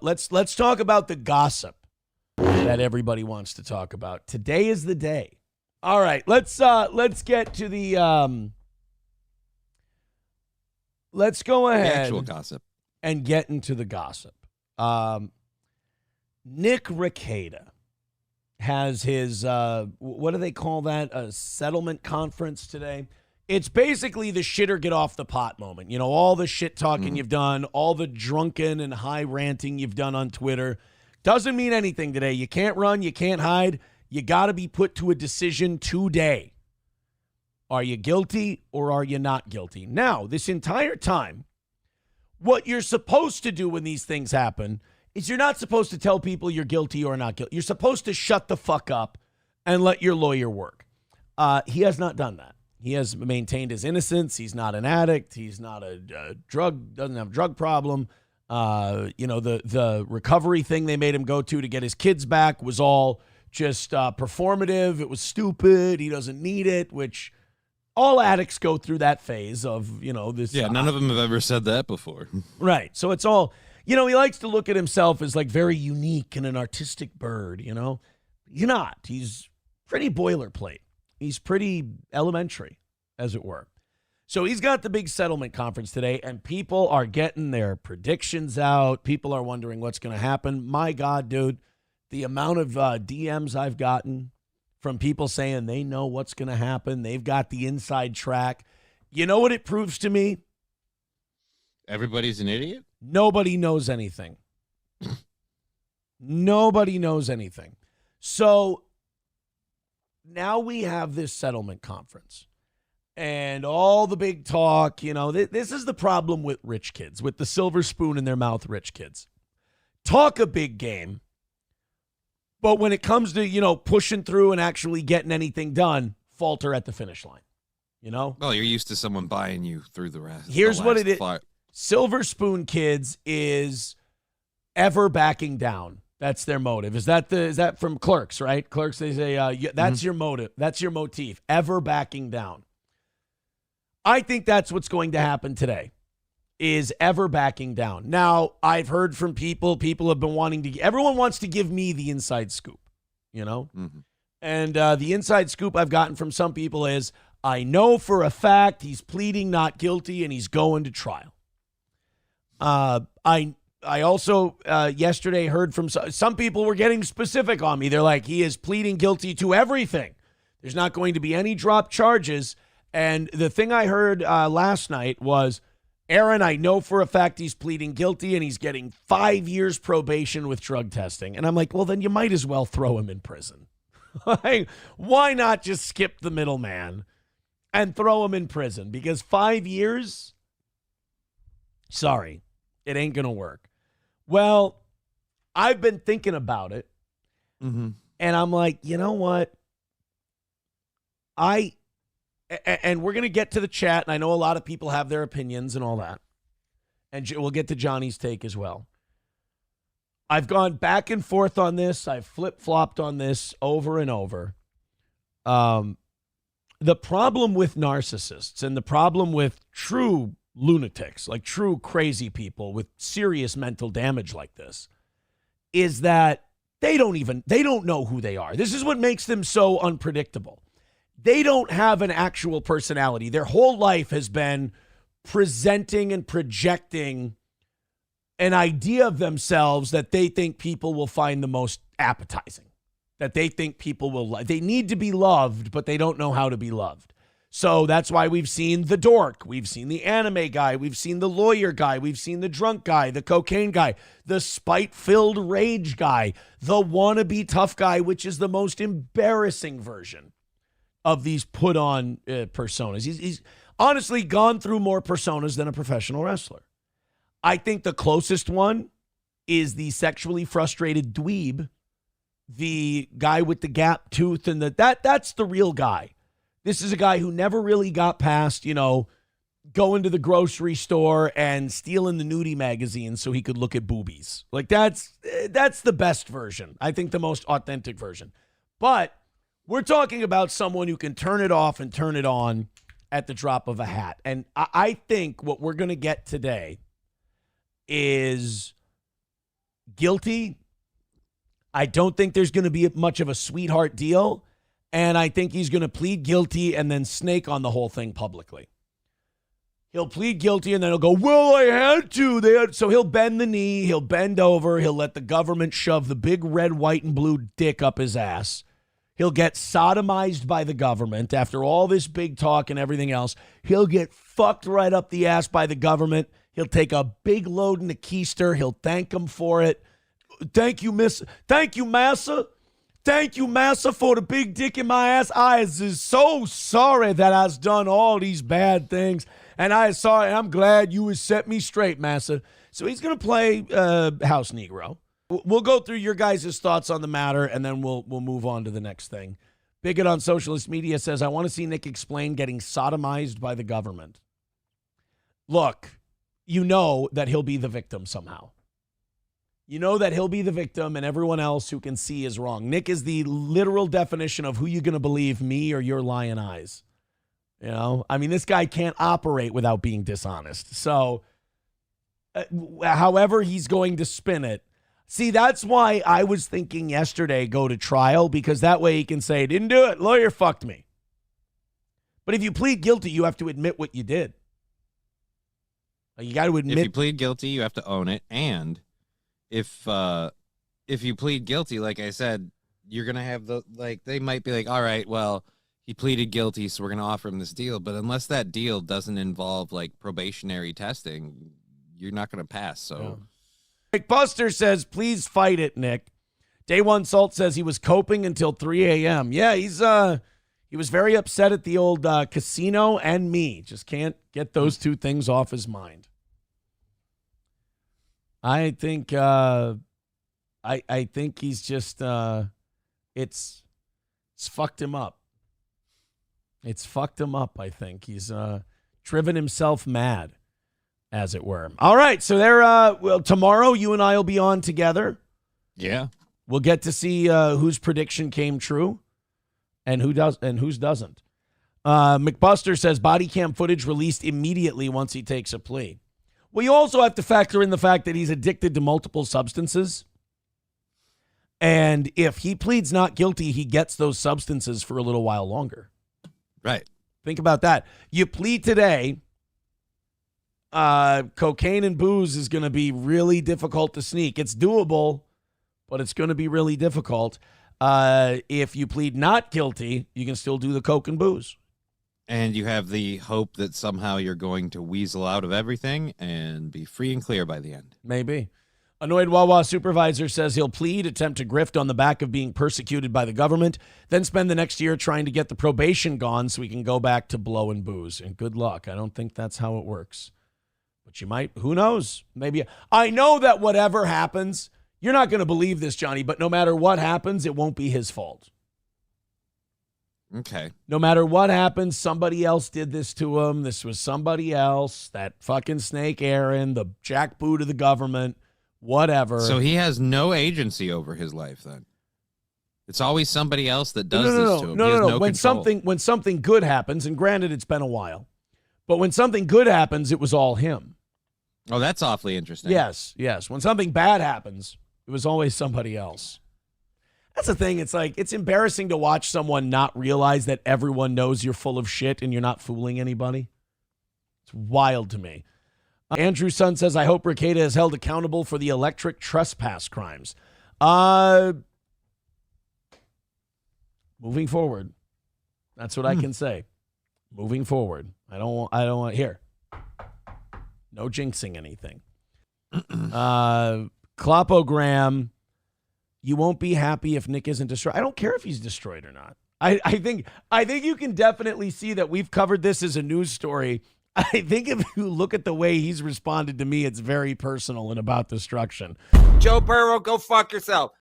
Let's talk about the gossip that everybody wants to talk about. Today is the day. All right, let's get to the let's go ahead. The actual gossip. And get into the gossip. Nick Rekieta has his what do they call that? A settlement conference today. It's basically the shit or get off the pot moment. You know, all the shit talking you've done, all the drunken and high ranting you've done on Twitter. Doesn't mean anything today. You can't run, you can't hide. You got to be put to a decision today. Are you guilty or are you not guilty? Now, this entire time, what you're supposed to do when these things happen is you're not supposed to tell people you're guilty or not guilty. You're supposed to shut the fuck up and let your lawyer work. He has not done that. He has maintained his innocence. He's not an addict. He's not a doesn't have a drug problem. The recovery thing they made him go to get his kids back was all just performative. It was stupid. He doesn't need it, which all addicts go through that phase of, this. Yeah, none of them have ever said that before. Right. So it's all, he likes to look at himself as like very unique and an artistic bird, He's not. He's pretty boilerplate. He's pretty elementary, as it were. So he's got the big settlement conference today, and people are getting their predictions out. People are wondering what's going to happen. My God, dude, the amount of DMs I've gotten from people saying they know what's going to happen. They've got the inside track. You know what it proves to me? Everybody's an idiot? Nobody knows anything. Nobody knows anything. So now we have this settlement conference and all the big talk. This is the problem with rich kids, with the silver spoon in their mouth rich kids. Talk a big game, but when it comes to, pushing through and actually getting anything done, falter at the finish line, Well, you're used to someone buying you through the rest. Here's what it is. Silver spoon kids is ever backing down. That's their motive. Is that from Clerks, right? Clerks, they say, that's your motive. That's your motif. Ever backing down. I think that's what's going to happen today, is ever backing down. Now, I've heard from people have been everyone wants to give me the inside scoop, And the inside scoop I've gotten from some people is, I know for a fact he's pleading not guilty and he's going to trial. I also yesterday heard from some people were getting specific on me. They're like, he is pleading guilty to everything. There's not going to be any drop charges. And the thing I heard last night was, Aaron, I know for a fact he's pleading guilty and he's getting 5 years probation with drug testing. And I'm like, well, then you might as well throw him in prison. Why not just skip the middleman and throw him in prison? Because 5 years, sorry, it ain't going to work. Well, I've been thinking about it, and I'm like, you know what? And we're going to get to the chat, and I know a lot of people have their opinions and all that, and we'll get to Johnny's take as well. I've gone back and forth on this. I've flip-flopped on this over and over. The problem with narcissists and the problem with true lunatics, like true crazy people with serious mental damage like this, is that they don't know who they are. This is what makes them so unpredictable. They don't have an actual personality. Their whole life has been presenting and projecting an idea of themselves that they think people will find the most appetizing, that they think people will like. They need to be loved, but they don't know how to be loved. So that's why we've seen the dork, we've seen the anime guy, we've seen the lawyer guy, we've seen the drunk guy, the cocaine guy, the spite-filled rage guy, the wannabe tough guy, which is the most embarrassing version of these put-on personas. He's honestly gone through more personas than a professional wrestler. I think the closest one is the sexually frustrated dweeb, the guy with the gap tooth, and that's the real guy. This is a guy who never really got past, going to the grocery store and stealing the nudie magazine so he could look at boobies. Like that's the best version. I think the most authentic version. But we're talking about someone who can turn it off and turn it on at the drop of a hat. And I think what we're going to get today is guilty. I don't think there's going to be much of a sweetheart deal. And I think he's going to plead guilty and then snake on the whole thing publicly. He'll plead guilty and then he'll go, well, I had to. So he'll bend the knee. He'll bend over. He'll let the government shove the big red, white, and blue dick up his ass. He'll get sodomized by the government after all this big talk and everything else. He'll get fucked right up the ass by the government. He'll take a big load in the keister. He'll thank him for it. Thank you, miss. Thank you, massa. Thank you, massa, for the big dick in my ass. I is so sorry that I've done all these bad things. And I'm glad you has set me straight, massa. So he's going to play House Negro. We'll go through your guys' thoughts on the matter, and then we'll move on to the next thing. Bigot on socialist media says, I want to see Nick explain getting sodomized by the government. Look, you know that he'll be the victim somehow. You know that he'll be the victim, and everyone else who can see is wrong. Nick is the literal definition of who you're going to believe, me or your lying eyes. You know, I mean, this guy can't operate without being dishonest. So, however he's going to spin it. See, that's why I was thinking yesterday go to trial, because that way he can say, didn't do it, lawyer fucked me. But if you plead guilty, you have to admit what you did. You got to admit. If you plead guilty, you have to own it. And if you plead guilty, like I said, you're going to have they might be like, all right, well, he pleaded guilty, so we're going to offer him this deal. But unless that deal doesn't involve like probationary testing, you're not going to pass. So. Yeah. Nick Buster says, please fight it, Nick. Day One Salt says he was coping until 3 a.m. Yeah, he was very upset at the old casino and me. Just can't get those two things off his mind. I think I think he's just it's fucked him up. It's fucked him up, I think. He's driven himself mad, as it were. All right, so well, tomorrow you and I will be on together. Yeah. We'll get to see whose prediction came true and whose doesn't. McBuster says body cam footage released immediately once he takes a plea. Well, you also have to factor in the fact that he's addicted to multiple substances. And if he pleads not guilty, he gets those substances for a little while longer. Right. Think about that. You plead today, cocaine and booze is going to be really difficult to sneak. It's doable, but it's going to be really difficult. If you plead not guilty, you can still do the coke and booze. And you have the hope that somehow you're going to weasel out of everything and be free and clear by the end. Maybe. Annoyed Wawa supervisor says he'll plead, attempt to grift on the back of being persecuted by the government, then spend the next year trying to get the probation gone so he can go back to blow and booze. And good luck. I don't think that's how it works. But you might, who knows? Maybe. I know that whatever happens, you're not going to believe this, Johnny, but no matter what happens, it won't be his fault. Okay. No matter what happens, somebody else did this to him. This was somebody else, that fucking snake Aaron, the jackboot of the government, whatever. So he has no agency over his life then? It's always somebody else that does this to him. No. When something good happens, and granted it's been a while, but when something good happens, it was all him. Oh, that's awfully interesting. Yes. When something bad happens, it was always somebody else. That's the thing. It's like, it's embarrassing to watch someone not realize that everyone knows you're full of shit and you're not fooling anybody. It's wild to me. Andrew Sun says, I hope Rekieta is held accountable for the electric trespass crimes. Moving forward. That's what I can say. Moving forward. I don't want here. No jinxing anything. Clopogram, you won't be happy if Nick isn't destroyed. I don't care if he's destroyed or not. I think you can definitely see that we've covered this as a news story. I think if you look at the way he's responded to me, it's very personal and about destruction. Joe Burrow, go fuck yourself.